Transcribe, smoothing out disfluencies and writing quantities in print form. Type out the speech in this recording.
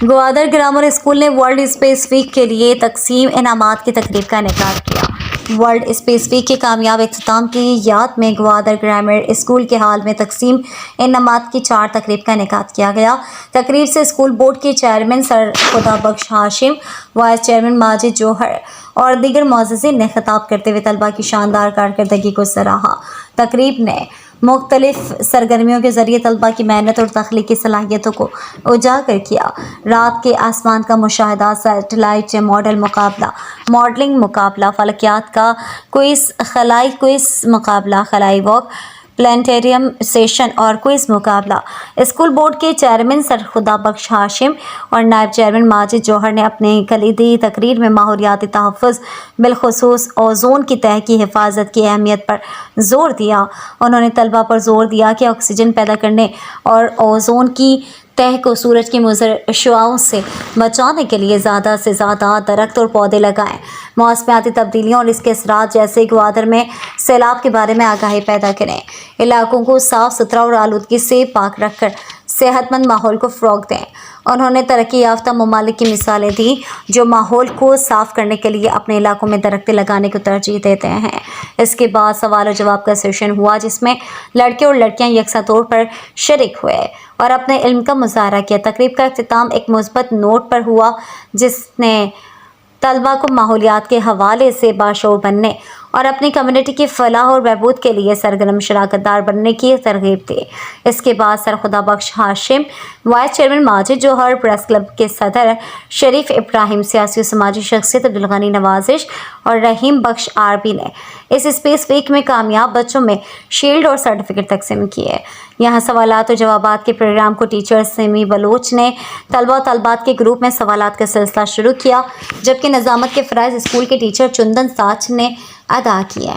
Gwadar grammar school نے world space week کے لیے تقسیم انعامات کی تقریب کا انعقاد کیا۔ ورلڈ اسپیس ویک کے کامیاب اختتام کی یاد میں گوادر گرامر اسکول کے ہال میں تقسیم انعامات کی 4 تقریب کا انعقاد کیا گیا۔ تقریب سے اسکول بورڈ کے چیئرمین سر خدا بخش ہاشم، وائس چیئرمین ماجد جوہر اور دیگر معززین نے خطاب کرتے ہوئے طلباء کی شاندار کارکردگی کو سراہا۔ تقریب نے مختلف سرگرمیوں کے ذریعے طلباء کی محنت اور تخلیقی صلاحیتوں کو اجاگر کیا۔ رات کے آسمان کا مشاہدہ، سیٹلائٹ ماڈل مقابلہ، ماڈلنگ مقابلہ، فلکیات کا کوئز، خلائی کوئز مقابلہ، خلائی واک، پلانیٹریم سیشن اور کوئز مقابلہ۔ اسکول بورڈ کے چیئرمین سر خدا بخش ہاشم اور نائب چیئرمین ماجد جوہر نے اپنی کلیدی تقریر میں ماحولیاتی تحفظ، بالخصوص اوزون کی تہہ کی حفاظت کی اہمیت پر زور دیا۔ انہوں نے طلباء پر زور دیا کہ آکسیجن پیدا کرنے اور اوزون کی تہہ کو سورج کی مضر شعاعوں سے بچانے کے لیے زیادہ سے زیادہ درخت اور پودے لگائیں۔ موسمیاتی تبدیلیوں اور اس کے اثرات جیسے گوادر میں سیلاب کے بارے میں آگاہی پیدا کریں۔ علاقوں کو صاف ستھرا اور آلودگی سے پاک رکھ کر صحت مند ماحول کو فروغ دیں۔ انہوں نے ترقی یافتہ ممالک کی مثالیں دیں جو ماحول کو صاف کرنے کے لیے اپنے علاقوں میں درخت لگانے کو ترجیح دیتے ہیں۔ اس کے بعد سوال و جواب کا سیشن ہوا جس میں لڑکے اور لڑکیاں یکساں طور پر شریک ہوئے اور اپنے علم کا مظاہرہ کیا۔ تقریب کا اختتام ایک مثبت نوٹ پر ہوا جس نے طلباء کو ماحولیات کے حوالے سے باشعور بننے اور اپنی کمیونٹی کی فلاح اور بہبود کے لیے سرگرم شراکت دار بننے کی ترغیب دی۔ اس کے بعد سر خدا بخش ہاشم، وائس چیئرمین ماجد جوہر، پریس کلب کے صدر شریف ابراہیم، سیاسی و سماجی شخصیت عبدالغنی نوازش اور رحیم بخش عربی نے اس اسپیس ویک میں کامیاب بچوں میں شیلڈ اور سرٹیفکیٹ تقسیم کیے۔ یہاں سوالات و جوابات کے پروگرام کو ٹیچر سیمی بلوچ نے طلباء و طالبات کے گروپ میں سوالات کا سلسلہ شروع کیا، جبکہ نظامت کے فرائض اسکول کے ٹیچر چندن ساچ نے ادا کیے۔